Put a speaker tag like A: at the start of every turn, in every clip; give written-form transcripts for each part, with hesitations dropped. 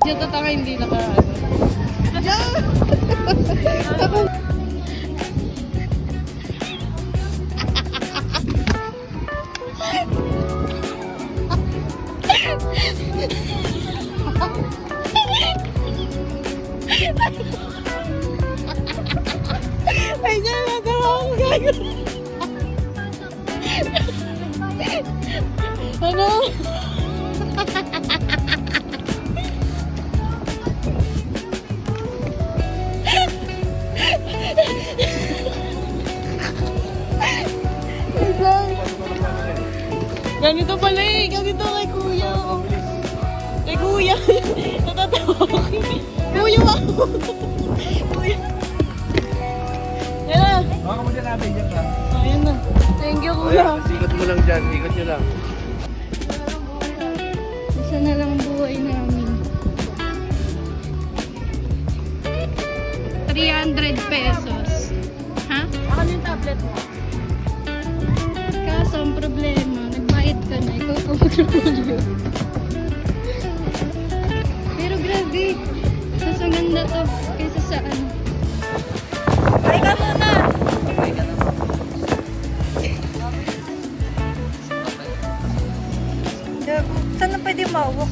A: Yung tataka hindi naka ay niya nagawa ko gagawin. Ano? Ganito pala eh. Ganito kay kuya. Kay kuya. Natatawa ko. Kuya ako. Kuya. Yan na.
B: Baka mo dyan natin dyan ka.
A: Ayan na. Thank you kuya.
B: Ikot mo lang dyan. Ikot nyo lang.
A: Isa na lang ang buhay namin. 300 pesos. Ha?
C: Ako yung tablet mo.
A: Kaso ang problema, nagbayad ka na, ikaw ka mag-review. Pero grabe, mas maganda to kaysa sa ano.
C: Ay ka muna! Saan na pwede mawak?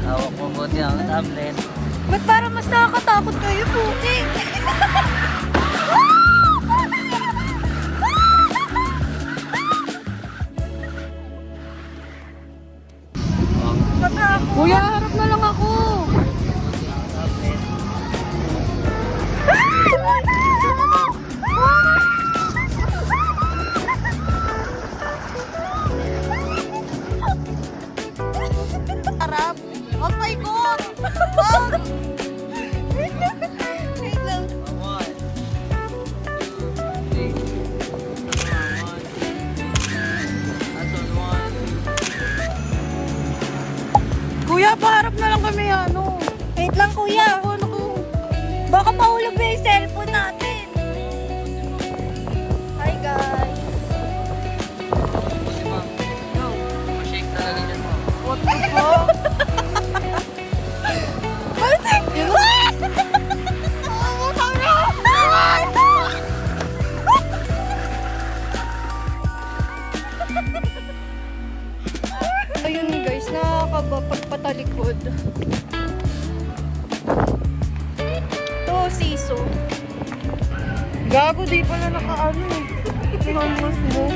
D: Hawak mo buti ang tablet.
C: Ba't parang mas nakakatakot kayo, Puki?
A: Kuya, harap na lang ako!
C: Harap! Oh my God! Wait lang.
D: One, two, three. That's on one.
A: Kuya, paharap na lang kami ano.
C: Wait lang, kuya. Baka mahulog na yung cellphone natin. Hi, guys.
D: Buti ma'am. Go. Shake talaga dyan mo.
A: What the fuck?
C: Ayun guys, nakakaba pagpatalikod. To, siso.
A: Gago, di pala nakaano eh. Tinamos mo.